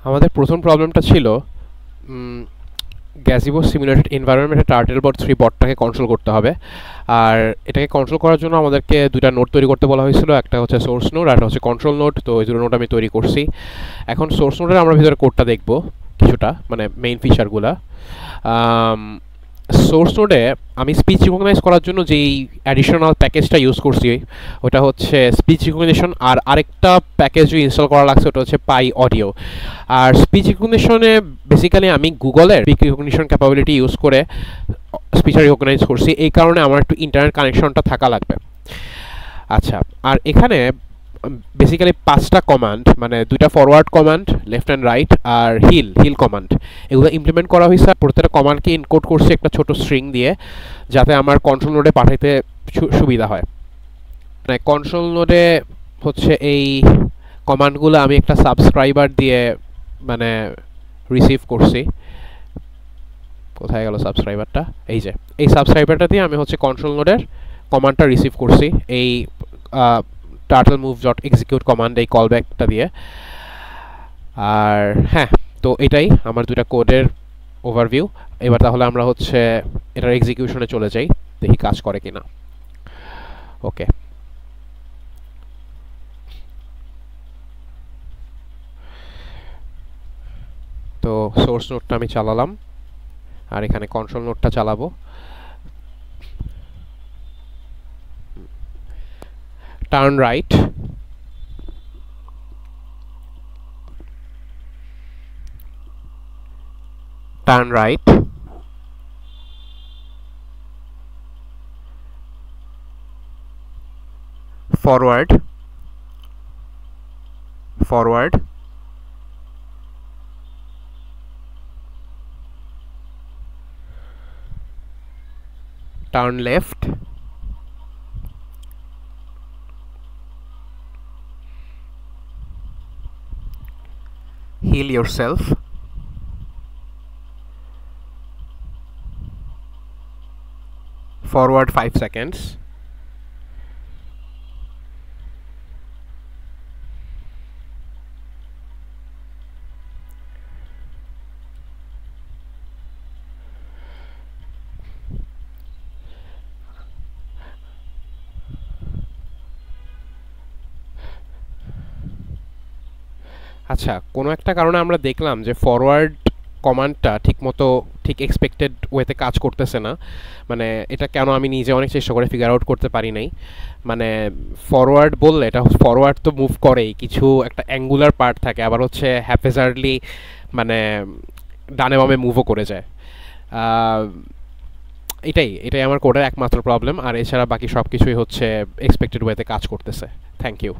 আমাদের প্রথম প্রবলেমটা ছিল গ্যাজিবো সিমুলেটেড এনভায়রনমেন্টে টার্টেলবট 3 বটটাকে কন্ট্রোল করতে হবে। আর এটাকে কন্ট্রোল করার জন্য আমাদেরকে দুইটা নোড তৈরি করতে বলা হয়েছিল, একটা হচ্ছে সোর্স নোড আর একটা হচ্ছে কন্ট্রোল নোড। তো এই দুটো নোড আমি তৈরি করছি। এখন সোর্স নোডের আমরা ভিতরে কোডটা দেখব কিছুটা, মানে মেইন ফিচারগুলা। সোর্স নোডে আমি স্পিচ রিকগনাইজ করার জন্য যেই অ্যাডিশনাল প্যাকেজটা ইউজ করছি ওটা হচ্ছে স্পিচ রিকগনিশন, আর আরেকটা প্যাকেজও ইনস্টল করা লাগছে, ওটা হচ্ছে পাই অডিও। আর স্পিচ রিকগনিশনে বেসিক্যালি আমি গুগলের স্পিচ রিকগনিশন ক্যাপাবিলিটি ইউজ করে স্পিচ রিকগনাইজ করছি, এই কারণে আমার একটু ইন্টারনেট কানেকশনটা থাকা লাগবে। আচ্ছা, আর এখানে বেসিক্যালি 5টা কমান্ড, মানে দুইটা forward command, left and right, আর হিল কমান্ড, এগুলো ইমপ্লিমেন্ট করা হয়েছে। প্রত্যেকটা কমান্ডকে ইনকোড করছে একটা ছোট স্ট্রিং দিয়ে, যাতে আমার কন্ট্রোল নোডে পাঠাইতে সুবিধা হয়। মানে কন্ট্রোল নোডে হচ্ছে এই কমান্ডগুলো আমি একটা সাবস্ক্রাইবার দিয়ে মানে রিসিভ করছি। কোথায় গেল সাবস্ক্রাইবারটা? এই যে এই সাবস্ক্রাইবারটা দিয়ে আমি হচ্ছে কন্ট্রোল নোডের কমান্ডটা রিসিভ করছি, এই turtle move dot execute command, এই কলব্যাকটা দিয়ে। আর হ্যাঁ, তো এটাই আমার দুটা কোডের ওভারভিউ। এবার তাহলে আমরা হচ্ছে এটার এক্সিকিউশনে চলে যাই, দেখি কাজ করে কিনা। ওকে, তো সোর্স নোডটা আমি চালালাম, আর এখানে কন্ট্রোল নোডটা চালাবো। Turn right, turn right, forward, forward, turn left, heal yourself, forward 5 seconds, আচ্ছা, কোনো একটা কারণে আমরা দেখলাম যে ফরওয়ার্ড কমান্ডটা ঠিক এক্সপেক্টেড ওয়েতে কাজ করতেছে না। মানে এটা কেন আমি নিজে অনেক চেষ্টা করে ফিগার আউট করতে পারি নাই। মানে ফরওয়ার্ড বললে এটা ফরওয়ার্ড তো মুভ করেই, কিছু একটা অ্যাঙ্গুলার পার্ট থাকে, আবার হচ্ছে হ্যাপেজার্ডলি মানে ডানে বামে মুভও করে যায়। এটাই আমার কোডের একমাত্র প্রবলেম, আর এছাড়া বাকি সব কিছুই হচ্ছে এক্সপেক্টেড ওয়েতে কাজ করতেছে। Thank you.